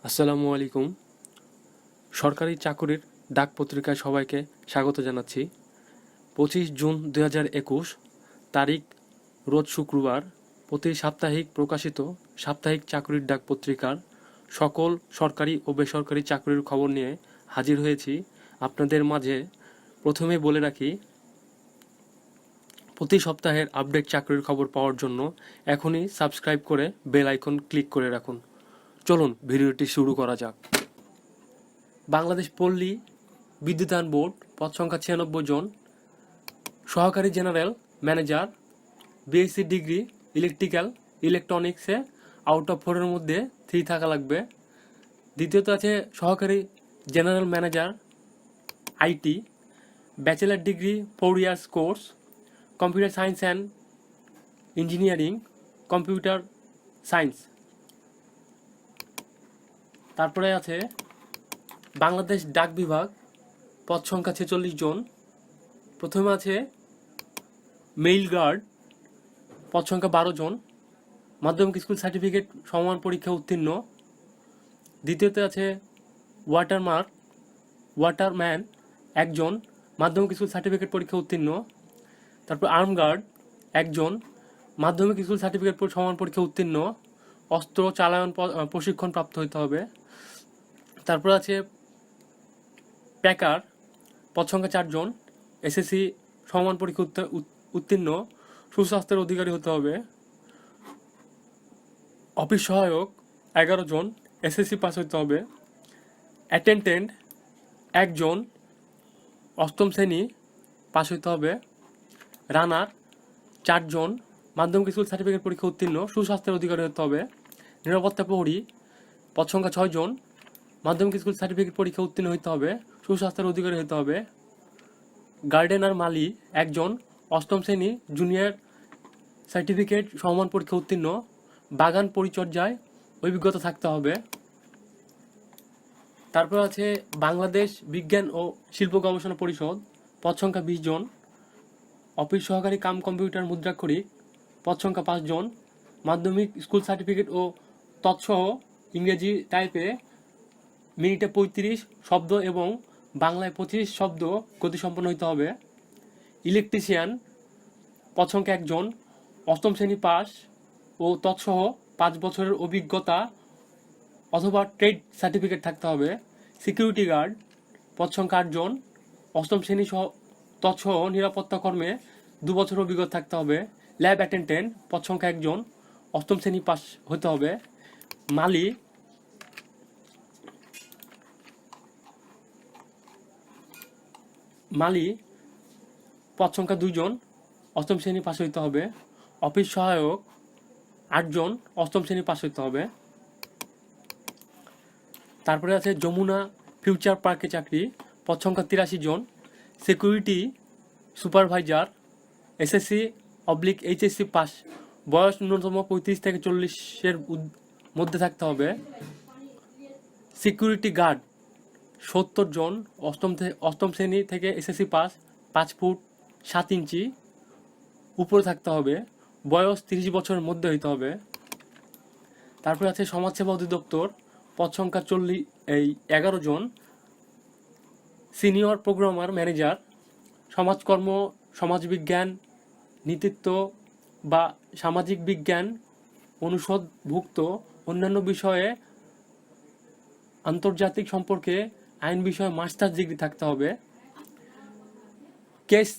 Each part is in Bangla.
আসসালামু আলাইকুম। সরকারি চাকুরির ডাক পত্রিকায় সবাইকে স্বাগত জানাচ্ছি। 25 জুন 2021 তারিখ, রোজ শুক্রবার। প্রতি সাপ্তাহিক প্রকাশিত সাপ্তাহিক চাকুরির ডাক পত্রিকার সকল সরকারি ও বেসরকারি চাকুরির খবর নিয়ে হাজির হয়েছি আপনাদের মাঝে। প্রথমে বলে রাখি, প্রতি সপ্তাহের আপডেট চাকরির খবর পাওয়ার জন্য এখনই সাবস্ক্রাইব করে বেল আইকন ক্লিক করে রাখুন। চলুন ভিডিওটি শুরু করা যাক। বাংলাদেশ পল্লী বিদ্যুতায়ন বোর্ড, পদ সংখ্যা 96 জন। সহকারী general manager, BSc degree electrical ইলেকট্রনিক্সে আউট অফ 4-এর মধ্যে 3 থাকা লাগবে। দ্বিতীয়ত আছে সহকারী general manager IT, bachelor degree 4 years course, computer science and engineering, computer science. তারপরে আছে বাংলাদেশ ডাক বিভাগ, পদ সংখ্যা 46 জন। প্রথমে আছে মেইল গার্ড, পদ সংখ্যা 12 জন, মাধ্যমিক স্কুল সার্টিফিকেট সমমান পরীক্ষা উত্তীর্ণ। দ্বিতীয়তে আছে ওয়াটারম্যান 1 জন, মাধ্যমিক স্কুল সার্টিফিকেট পরীক্ষা উত্তীর্ণ। তারপর আর্ম গার্ড 1 জন, মাধ্যমিক স্কুল সার্টিফিকেট সমান পরীক্ষা উত্তীর্ণ, অস্ত্র চালায়ন প্রশিক্ষণ প্রাপ্ত হইতে হবে। তারপর আছে প্যাকার, পদ সংখ্যা 4 জন, এসএসসি সমমান পরীক্ষা উত্তীর্ণ, সুস্বাস্থ্যের অধিকারী হতে হবে। অফিস সহায়ক 11 জন, এসএসসি পাস হতে হবে। অ্যাটেন্ডেন্ট 1 জন, 8ম শ্রেণী পাস হতে হবে। রানার 4 জন, মাধ্যমিক স্কুল সার্টিফিকেট পরীক্ষা উত্তীর্ণ, সুস্বাস্থ্যের অধিকারী হতে হবে। নিরাপত্তা প্রহরী, পদ সংখ্যা 6 জন, মাধ্যমিক স্কুল সার্টিফিকেট পরীক্ষা উত্তীর্ণ হতে হবে, সুস্বাস্থ্যের অধিকারী হতে হবে। গার্ডেনার মালি 1 জন, 8ম শ্রেণী জুনিয়র সার্টিফিকেট সমমান পরীক্ষা উত্তীর্ণ, বাগান পরিচর্যায় অভিজ্ঞতা থাকতে হবে। তারপর আছে বাংলাদেশ বিজ্ঞান ও শিল্প গবেষণা পরিষদ, পদ সংখ্যা 20 জন। অফিস সহকারী কাম কম্পিউটার মুদ্রাক্ষরিক, পদ সংখ্যা 5 জন, মাধ্যমিক স্কুল সার্টিফিকেট ও তৎসহ ইংরেজি টাইপে মিনিটে 35 শব্দ এবং বাংলায় 25 শব্দ গতিসম্পন্ন হইতে হবে। ইলেকট্রিশিয়ান, পদ সংখ্যা 1 জন, 8ম শ্রেণী পাস ও তৎসহ 5 বছরের অভিজ্ঞতা অথবা ট্রেড সার্টিফিকেট থাকতে হবে। সিকিউরিটি গার্ড, পদ সংখ্যা 8 জন, 8ম শ্রেণী তৎসহ নিরাপত্তা কর্মে 2 বছর অভিজ্ঞতা থাকতে হবে। ল্যাব অ্যাটেন্ডেন্ট, পদ সংখ্যা 1 জন, 8ম শ্রেণী পাস হতে হবে। মালি, পদ সংখ্যা 2 জন, 8ম শ্রেণী পাস হইতে হবে। অফিস সহায়ক 8 জন, 8ম শ্রেণী পাস হইতে হবে। তারপরে আছে যমুনা ফিউচার পার্কে চাকরি, পদ সংখ্যা 83 জন। সিকিউরিটি সুপারভাইজার, SSC/HSC পাস, বয়স ন্যূনতম 35 থেকে 40-এর মধ্যে থাকতে হবে। সিকিউরিটি গার্ড 70 জন, 8ম শ্রেণী থেকে SSC পাস, 5 ফুট 7 ইঞ্চি উপরে থাকতে হবে, বয়স 30 বছরের মধ্যে হইতে হবে। তারপরে আছে সমাজসেবা অধিদপ্তর, পদ সংখ্যা 11 জন। সিনিয়র প্রোগ্রামার ম্যানেজার, সমাজকর্ম, সমাজবিজ্ঞান, নেতৃত্ব বা সামাজিক বিজ্ঞান অনুষদভুক্ত অন্যান্য বিষয়ে আন্তর্জাতিক সম্পর্কে আইন বিষয়ে মাস্টার্স ডিগ্রি থাকতে হবে। কেস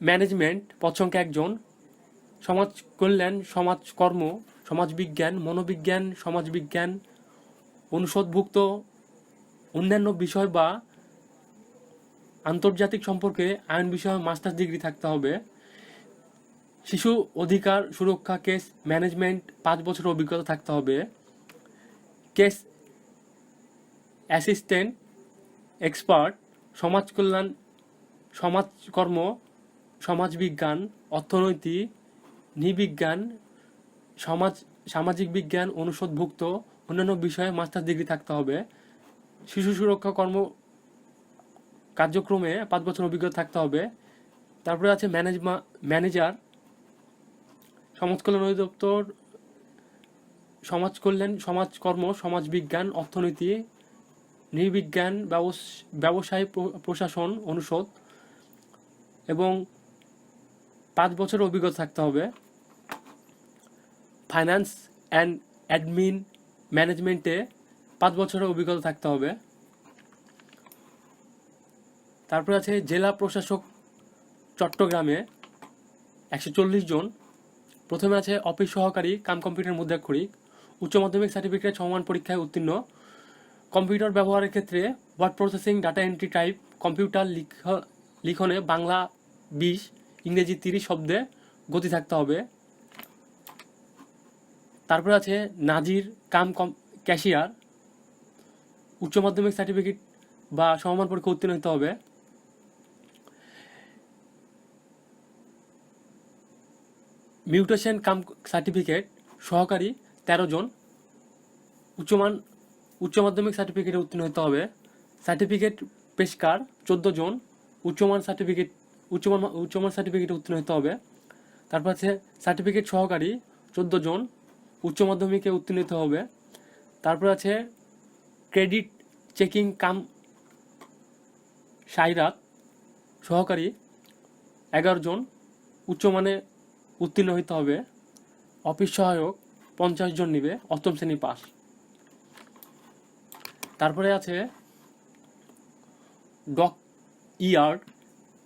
ম্যানেজমেন্ট, পদ সংখ্যা 1 জন, সমাজ কল্যাণ, সমাজকর্ম, সমাজবিজ্ঞান, মনোবিজ্ঞান, সমাজবিজ্ঞান অনুষদভুক্ত অন্যান্য বিষয় বা আন্তর্জাতিক সম্পর্কে আইন বিষয়ে মাস্টার্স ডিগ্রি থাকতে হবে। শিশু অধিকার সুরক্ষা কেস ম্যানেজমেন্ট 5 বছরের অভিজ্ঞতা থাকতে হবে। কেস অ্যাসিস্ট্যান্ট এক্সপার্ট, সমাজ কল্যাণ, সমাজকর্ম, সমাজবিজ্ঞান, অর্থনীতি, নৃবিজ্ঞান, সামাজিক বিজ্ঞান অনুষদভুক্ত অন্যান্য বিষয়ে মাস্টার্স ডিগ্রি থাকতে হবে। শিশু সুরক্ষা কার্যক্রমে 5 বছর অভিজ্ঞতা থাকতে হবে। তারপরে আছে ম্যানেজার, সমাজ কল্যাণ অধিদপ্তর সমাজ কল্যাণ, সমাজকর্ম, সমাজবিজ্ঞান, অর্থনীতি, নৃবিজ্ঞান, ব্যবসায় প্রশাসন অনুষদ এবং 5 বছরের অভিজ্ঞতা থাকতে হবে। ফাইন্যান্স অ্যান্ড অ্যাডমিন ম্যানেজমেন্টে 5 বছরের অভিজ্ঞতা থাকতে হবে। তারপরে আছে জেলা প্রশাসক চট্টগ্রামে 140 জন। প্রথমে আছে অফিস সহকারী কাম কম্পিউটার মুদ্রাক্ষরিক, উচ্চ মাধ্যমিক সার্টিফিকেট সমমান পরীক্ষায় উত্তীর্ণ, কম্পিউটার ব্যবহারের ক্ষেত্রে word processing, data entry, type, computer লিখনে বাংলা 20, ইংরেজি 30 শব্দে গতি থাকতে হবে। তারপরে আছে নাজির কাম ক্যাশিয়ার, উচ্চ মাধ্যমিক সার্টিফিকেট বা সমমান পরীক্ষা উত্তীর্ণ হতে হবে। মিউটেশন কাম সার্টিফিকেট সহকারী 13 জন, উচ্চ মাধ্যমিক সার্টিফিকেটে উত্তীর্ণ হতে হবে। সার্টিফিকেট পেশকার 14 জন, উচ্চমান সার্টিফিকেটে উত্তীর্ণ হতে হবে। তারপর আছে সার্টিফিকেট সহকারী 14 জন, উচ্চ মাধ্যমিকে উত্তীর্ণ হতে হবে। তারপর আছে ক্রেডিট চেকিং কাম সাইরাত সহকারী 11 জন, উচ্চমানে উত্তীর্ণ হতে হবে। অফিস সহায়ক 50 জন নিবে, 8ম শ্রেণী পাস। তারপরে আছে ডক ইয়ার্ড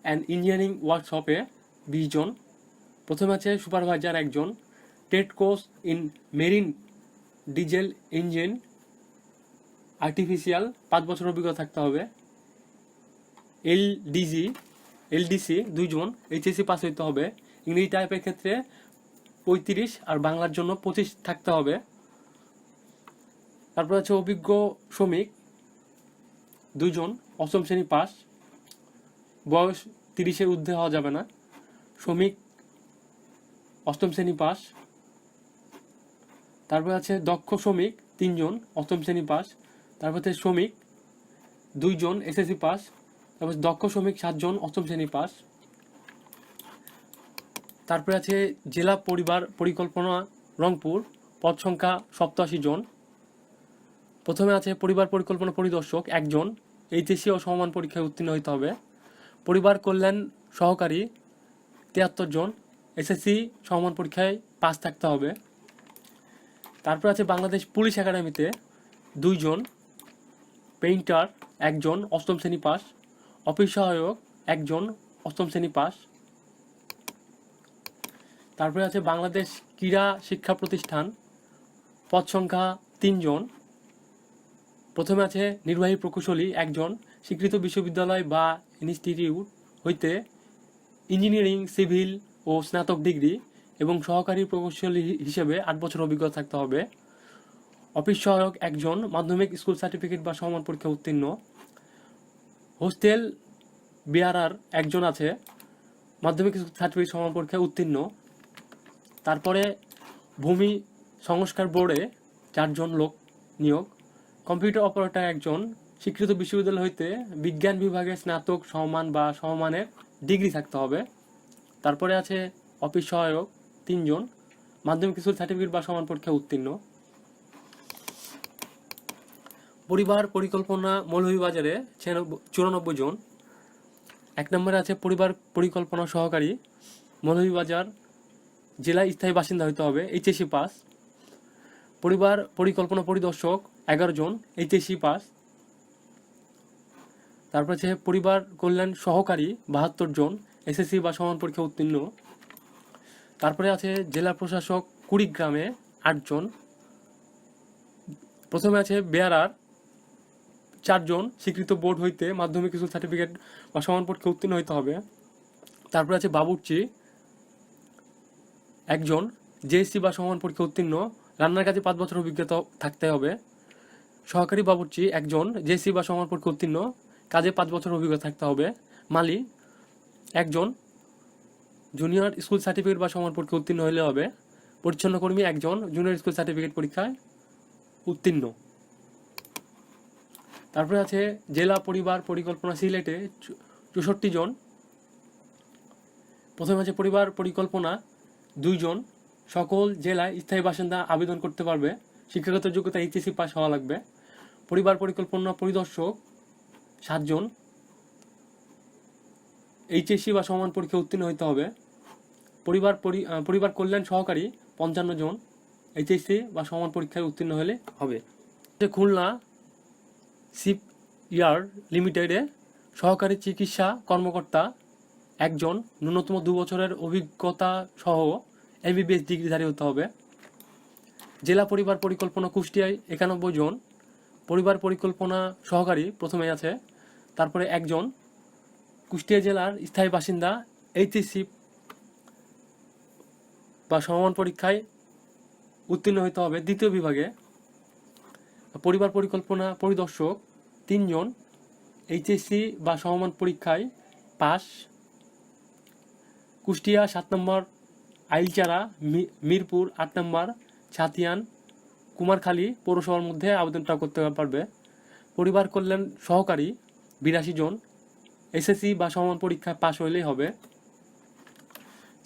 অ্যান্ড ইঞ্জিনিয়ারিং ওয়ার্কশপে 20 জন। প্রথমে আছে সুপারভাইজার 1 জন। Trade course in marine diesel engine artificial 5 বছর অভিজ্ঞতা থাকতে হবে। এলডিসি 2 জন, এইচএসসি পাস হইতে হবে। ইংরেজি টাইপের ক্ষেত্রে 35 আর বাংলার জন্য 25 থাকতে হবে। তারপর আছে অভিজ্ঞ শ্রমিক 2 জন, 8ম শ্রেণী পাস, বয়স 30-এর ঊর্ধ্বে হওয়া যাবে না। শ্রমিক 8ম শ্রেণী পাস। তারপর আছে দক্ষ শ্রমিক 3 জন, 8ম শ্রেণী পাস। তারপর আছে শ্রমিক 2 জন, এসএসসি পাস। তারপর দক্ষ শ্রমিক 7 জন, 8ম শ্রেণী পাস। তারপরে আছে জেলা পরিবার পরিকল্পনা রংপুর, পদ সংখ্যা 87 জন। প্রথমে আছে পরিবার পরিকল্পনা পরিদর্শক 1 জন, এইচএসসি ও সমমান পরীক্ষায় উত্তীর্ণ হতে হবে। পরিবার কল্যাণ সহকারী 73 জন, এসএসসি সমমান পরীক্ষায় পাস থাকতে হবে। তারপর আছে বাংলাদেশ পুলিশ একাডেমিতে 2 জন, পেইন্টার 1 জন, 8ম শ্রেণী পাস। অফিস সহায়ক 1 জন, 8ম শ্রেণী পাস। তারপরে আছে বাংলাদেশ ক্রীড়া শিক্ষা প্রতিষ্ঠান, পদ সংখ্যা 3 জন। প্রথমে আছে নির্বাহী প্রকৌশলী 1 জন, স্বীকৃত বিশ্ববিদ্যালয় বা ইনস্টিটিউট হইতে ইঞ্জিনিয়ারিং, সিভিল ও স্নাতক ডিগ্রি এবং সহকারী প্রকৌশলী হিসেবে 8 বছর অভিজ্ঞতা থাকতে হবে। অফিস সহায়ক 1 জন, মাধ্যমিক স্কুল সার্টিফিকেট বা সমান পরীক্ষা উত্তীর্ণ। হোস্টেল বিয়ারার 1 জন আছে, মাধ্যমিক সার্টিফিকেট সমান পরীক্ষায় উত্তীর্ণ। তারপরে ভূমি সংস্কার বোর্ডে 4 জন লোক নিয়োগ। কম্পিউটার অপারেটর 1 জন, স্বীকৃত বিশ্ববিদ্যালয় হইতে বিজ্ঞান বিভাগে স্নাতক সমমান বা সমমানের ডিগ্রি থাকতে হবে। তারপরে আছে অফিস সহায়ক 3 জন, মাধ্যমিক স্কুল সার্টিফিকেট বা সমান পরীক্ষা উত্তীর্ণ। পরিবার পরিকল্পনা মৌলভীবাজারে 94 জন। 1 নম্বরে আছে পরিবার পরিকল্পনা সহকারী, মৌলভীবাজার, জেলা স্থায়ী বাসিন্দা হইতে হবে, এইচএসসি পাস। পরিবার পরিকল্পনা পরিদর্শক 11 জন, এইচএসসি পাস। তারপর আছে পরিবার কল্যাণ সহকারী 72 জন, এসএসসি বা সমান পরীক্ষা উত্তীর্ণ। তারপরে আছে জেলা প্রশাসক কুড়িগ্রামে 8 জন। প্রথমে আছে বেয়ারার 4 জন, স্বীকৃত বোর্ড হইতে মাধ্যমিক স্কুল সার্টিফিকেট বা সমান পরীক্ষা উত্তীর্ণ হইতে হবে। তারপরে আছে বাবুর্চি 1 জন, জেএসসি বা সমান পরীক্ষা উত্তীর্ণ, রান্নার কাজে 5 বছর অভিজ্ঞতা থাকতে হবে। সহকারী বাবুর্চি 1 জন, জেএসসি বা সমান পরীক্ষা উত্তীর্ণ, কাজে 5 বছর অভিজ্ঞতা থাকতে হবে। মালি 1 জন, জুনিয়র স্কুল সার্টিফিকেট বা সমান পরীক্ষা উত্তীর্ণ হলে হবে। পরিচ্ছন্ন কর্মী 1 জন, জুনিয়র স্কুল সার্টিফিকেট পরীক্ষায় উত্তীর্ণ। তারপরে আছে জেলা পরিবার পরিকল্পনা সিলেটে 64 জন। প্রথমে আছে পরিবার পরিকল্পনা 2 জন, সকল জেলায় স্থায়ী বাসিন্দা আবেদন করতে পারবে। শিক্ষাগত যোগ্যতা এইচএসসি পাস হওয়া লাগবে। পরিবার পরিকল্পনা পরিদর্শক 7 জন, এইচএসসি বা সমান পরীক্ষা উত্তীর্ণ হতে হবে। পরিবার কল্যাণ সহকারী 55 জন, এইচএসসি বা সমান পরীক্ষায় উত্তীর্ণ হলে হবে। খুলনা শিপ ইয়ার্ড লিমিটেডে সহকারী চিকিৎসা কর্মকর্তা 1 জন, ন্যূনতম 2 বছরের অভিজ্ঞতা সহ এমবিবিএস ডিগ্রিধারী হতে হবে। জেলা পরিবার পরিকল্পনা কুষ্টিয়ায় 91 জন, পরিবার পরিকল্পনা সহকারী প্রথমে আছে, তারপরে 1 জন। কুষ্টিয়া জেলার স্থায়ী বাসিন্দা এইচএসসি বা সমান পরীক্ষায় উত্তীর্ণ হতে হবে। দ্বিতীয় বিভাগে পরিবার পরিকল্পনা পরিদর্শক 3 জন, এইচএসসি বা সমমান পরীক্ষায় পাস। কুষ্টিয়া 7 নম্বর, আইলচারা, মিরপুর 8 নম্বর, ছাতিয়ান, কুমারখালী পৌরসভার মধ্যে আবেদনটা করতে পারবে। পরিবার কল্যাণ সহকারী 82 জন, এসএসসি বা সমান পরীক্ষায় পাস হইলেই হবে।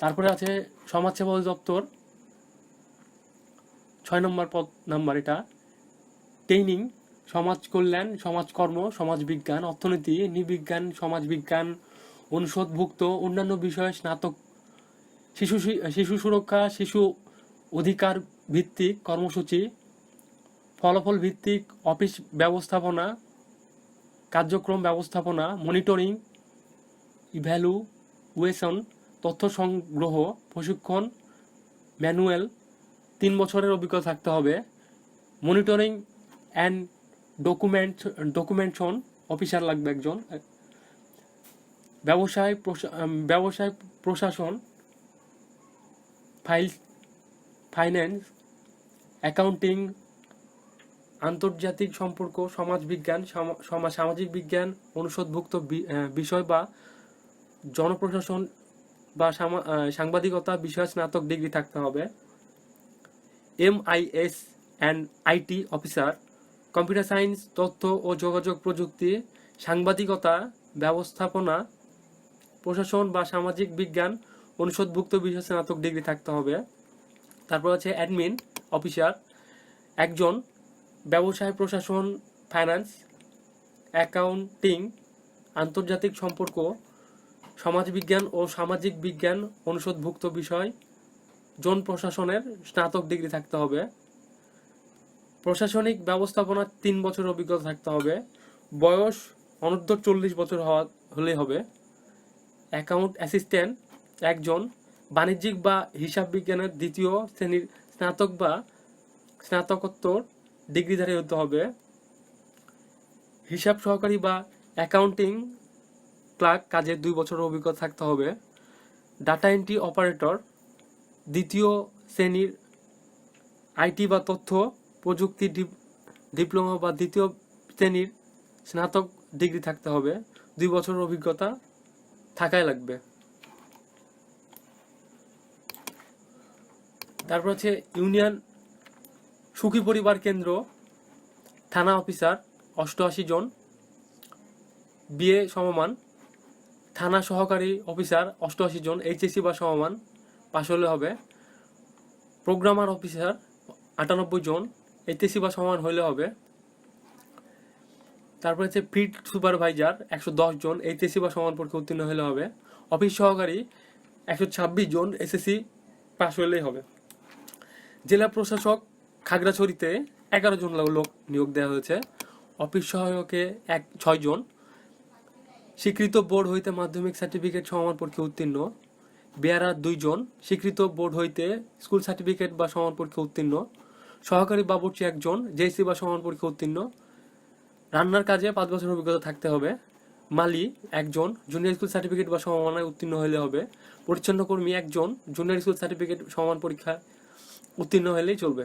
তারপরে আছে সমাজসেবা অধিদপ্তর 6 নম্বর পদ নাম্বার, এটা ট্রেনিং সমাজ কল্যাণ, সমাজকর্ম, সমাজবিজ্ঞান, অর্থনীতি, নৃবিজ্ঞান, সমাজবিজ্ঞান অনুষদভুক্ত অন্যান্য বিষয়ে স্নাতক। শিশু সুরক্ষা, শিশু অধিকার ভিত্তিক কর্মসূচি, ফলাফল ভিত্তিক অফিস ব্যবস্থাপনা, কার্যক্রম ব্যবস্থাপনা, মনিটরিং, ইভ্যালুয়েশন, তথ্য সংগ্রহ, প্রশিক্ষণ, ম্যানুয়াল। 3 বছরের অভিজ্ঞতা থাকতে হবে। মনিটরিং অ্যান্ড ডকুমেন্টেশন অফিসার লাগবে 1 জন। ব্যবসায় প্রশাসন, ফাইন্যান্স, অ্যাকাউন্টিং, আন্তর্জাতিক সম্পর্ক, সমাজবিজ্ঞান, সামাজিক বিজ্ঞান অনুষদভুক্ত বিষয় বা জনপ্রশাসন বা সাংবাদিকতা বিষয়ে স্নাতক ডিগ্রি থাকতে হবে। MIS and IT officer, computer science, তথ্য ও যোগাযোগ প্রযুক্তি, সাংবাদিকতা, ব্যবস্থাপনা, প্রশাসন বা সামাজিক বিজ্ঞান অনুষদভুক্ত বিষয়ে স্নাতক ডিগ্রি থাকতে হবে। তারপর আছে অ্যাডমিন অফিসার 1 জন, ব্যবসায় প্রশাসন, ফাইন্যান্স, অ্যাকাউন্টিং, আন্তর্জাতিক সম্পর্ক, সমাজবিজ্ঞান ও সামাজিক বিজ্ঞান অনুষদভুক্ত বিষয় জন প্রশাসনের স্নাতক ডিগ্রি থাকতে হবে। প্রশাসনিক ব্যবস্থাপনা 3 বছরের অভিজ্ঞতা থাকতে হবে। বয়স অনূর্ধ্ব 40 বছর হলেই হবে। অ্যাকাউন্ট অ্যাসিস্ট্যান্ট 1 জন, বাণিজ্যিক বা হিসাব বিজ্ঞানের 2য় শ্রেণীর স্নাতক বা স্নাতকোত্তর ডিগ্রিধারী হতে হবে। হিসাব সহকারী বা অ্যাকাউন্টিং ক্লার্ক কাজে 2 বছরের অভিজ্ঞতা থাকতে হবে। ডাটা এন্ট্রি অপারেটর 2য় শ্রেণীর IT বা তথ্য প্রযুক্তি ডিপ্লোমা বা 2য় শ্রেণীর স্নাতক ডিগ্রি থাকতে হবে। 2 বছরের অভিজ্ঞতা থাকাই লাগবে। তারপর হচ্ছে ইউনিয়ন সুখী পরিবার কেন্দ্র থানা অফিসার 88 জন, BA সমমান। থানা সহকারী অফিসার 88 জন, HSC বা সমমান পাশ হলে হবে। প্রোগ্রামার অফিসার 98 জন, HSC বা সমান হলে হবে। তারপর হচ্ছে ফিল্ড সুপারভাইজার 110 জন, HSC বা সমান পরীক্ষা উত্তীর্ণ হলে হবে। অফিস সহকারী 126 জন, SSC পাশ হলেই হবে। জেলা প্রশাসক খাগড়াছড়িতে 11 জন লোক নিয়োগ দেওয়া হয়েছে। অফিস সহায়কে 6 জন, স্বীকৃত বোর্ড হইতে মাধ্যমিক সার্টিফিকেট সমান পরীক্ষা উত্তীর্ণ। বেয়ারার 2 জন, স্বীকৃত বোর্ড হইতে স্কুল সার্টিফিকেট বা সমান পরীক্ষা উত্তীর্ণ। সহকারী বাবুর্চি 1 জন, JSC বা সমান পরীক্ষা উত্তীর্ণ। রান্নার কাজে 5 বছরের অভিজ্ঞতা থাকতে হবে। মালি 1 জন, জুনিয়র স্কুল সার্টিফিকেট বা সমমানে উত্তীর্ণ হলে হবে। পরিচ্ছন্ন কর্মী 1 জন, জুনিয়র স্কুল সার্টিফিকেট সমান পরীক্ষা উত্তীর্ণ হলেই চলবে।